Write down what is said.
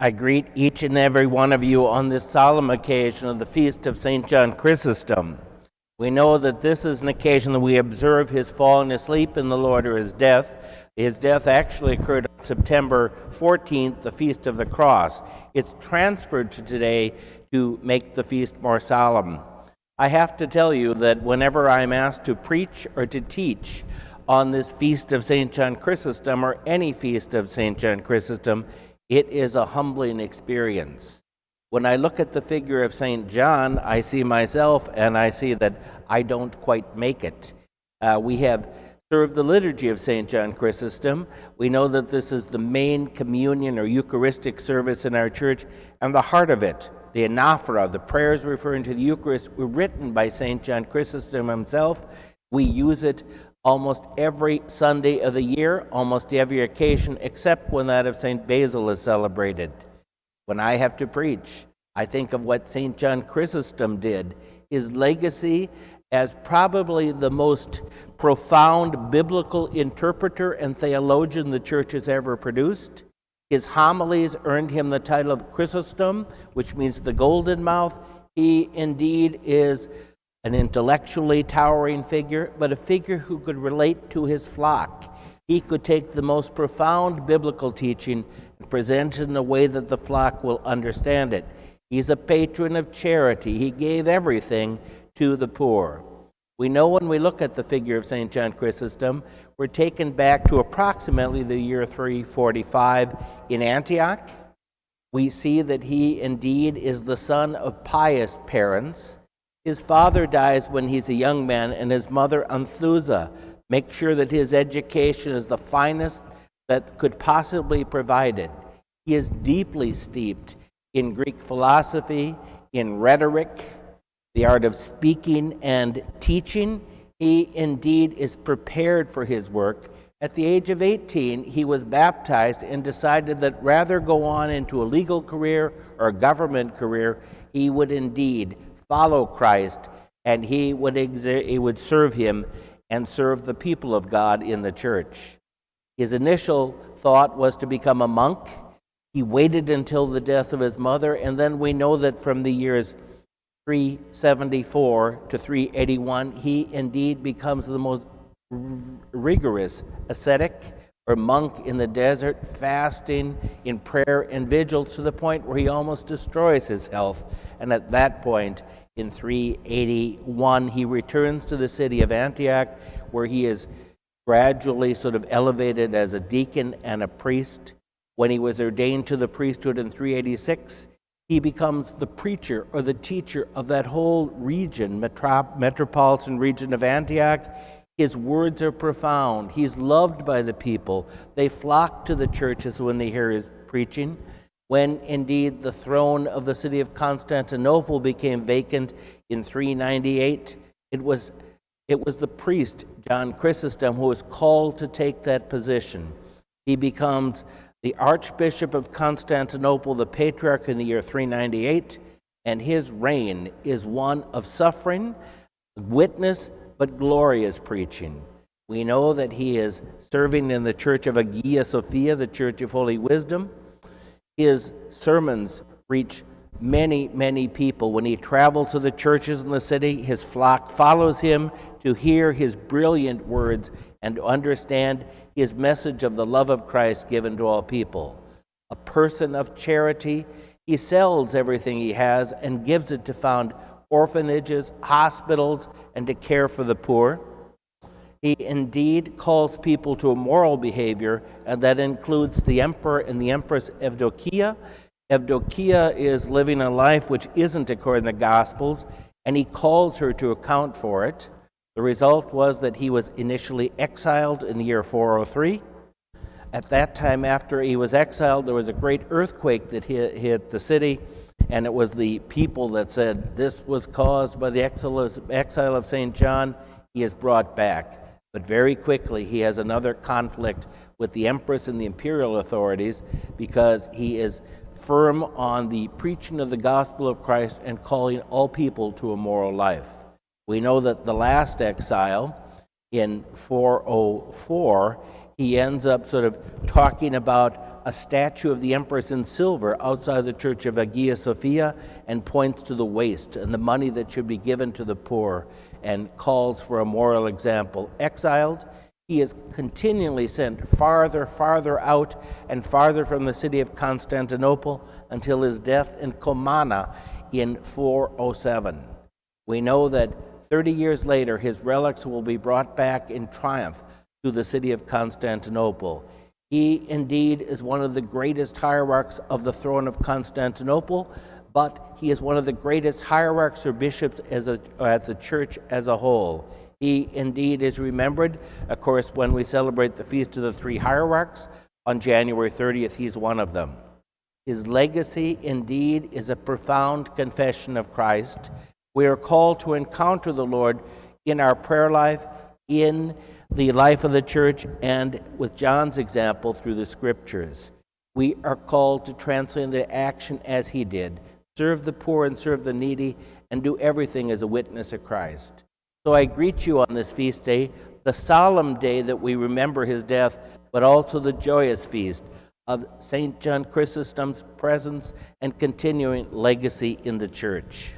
I greet each and every one of you on this solemn occasion of the feast of St. John Chrysostom. We know that this is an occasion that we observe his falling asleep in the Lord or his death. His death actually occurred on September 14th, the Feast of the Cross. It's transferred to today to make the feast more solemn. I have to tell you that whenever I'm asked to preach or to teach on this feast of St. John Chrysostom or any feast of St. John Chrysostom, it is a humbling experience. When I look at the figure of St. John, I see myself and I see that I don't quite make it. We have served the Liturgy of St. John Chrysostom. We know that this is the main communion or Eucharistic service in our church, and the heart of it, the anaphora, the prayers referring to the Eucharist, were written by St. John Chrysostom himself. We use it almost every Sunday of the year, almost every occasion, except when that of St. Basil is celebrated. When I have to preach, I think of what St. John Chrysostom did, his legacy as probably the most profound biblical interpreter and theologian the Church has ever produced. His homilies earned him the title of Chrysostom, which means the golden mouth. He indeed is an intellectually towering figure, but a figure who could relate to his flock. He could take the most profound biblical teaching and present it in a way that the flock will understand it. He's a patron of charity. He gave everything to the poor. We know when we look at the figure of St. John Chrysostom, we're taken back to approximately the year 345 in Antioch. We see that he indeed is the son of pious parents. His father dies when he's a young man, and his mother, Anthusa, makes sure that his education is the finest that could possibly provide it. He is deeply steeped in Greek philosophy, in rhetoric, the art of speaking and teaching. He indeed is prepared for his work. At the age of 18, he was baptized and decided that rather go on into a legal career or a government career, he would indeed follow Christ, and he would serve him and serve the people of God in the church. His initial thought was to become a monk. He waited until the death of his mother, and then we know that from the years 374 to 381, he indeed becomes the most rigorous ascetic or monk in the desert, fasting in prayer and vigils to the point where he almost destroys his health. And at that point, in 381, he returns to the city of Antioch, where he is gradually sort of elevated as a deacon and a priest. When he was ordained to the priesthood in 386, he becomes the preacher or the teacher of that whole region, metropolitan region of Antioch. His words are profound. He's loved by the people. They flock to the churches when they hear his preaching. When indeed the throne of the city of Constantinople became vacant in 398, it was the priest, John Chrysostom, who was called to take that position. He becomes the Archbishop of Constantinople, the Patriarch, in the year 398, and his reign is one of suffering, witness, but glorious preaching. We know that he is serving in the Church of Hagia Sophia, the Church of Holy Wisdom. His sermons reach many, many people. When he travels to the churches in the city, his flock follows him to hear his brilliant words and to understand his message of the love of Christ given to all people. A person of charity, he sells everything he has and gives it to found orphanages, hospitals, and to care for the poor. He indeed calls people to a moral behavior, and that includes the emperor and the empress Evdokia. Evdokia is living a life which isn't according to the Gospels, and he calls her to account for it. The result was that he was initially exiled in the year 403. At that time, after he was exiled, there was a great earthquake that hit the city, and it was the people that said this was caused by the exile of St. John. He is brought back. But very quickly, he has another conflict with the empress and the imperial authorities because he is firm on the preaching of the gospel of Christ and calling all people to a moral life. We know that the last exile in 404, he ends up sort of talking about a statue of the empress in silver outside the church of Hagia Sophia and points to the waste and the money that should be given to the poor and calls for a moral example. Exiled, he is continually sent farther out and farther from the city of Constantinople until his death in Comana in 407. We know that 30 years later, his relics will be brought back in triumph to the city of Constantinople. He indeed is one of the greatest hierarchs of the throne of Constantinople, but he is one of the greatest hierarchs or bishops at the church as a whole. He indeed is remembered. Of course, when we celebrate the Feast of the Three Hierarchs on January 30th, he's one of them. His legacy indeed is a profound confession of Christ. We are called to encounter the Lord in our prayer life, in the life of the church, and with John's example through the scriptures. We are called to translate into action as he did, serve the poor and serve the needy, and do everything as a witness of Christ. So I greet you on this feast day, the solemn day that we remember his death, but also the joyous feast of St. John Chrysostom's presence and continuing legacy in the church.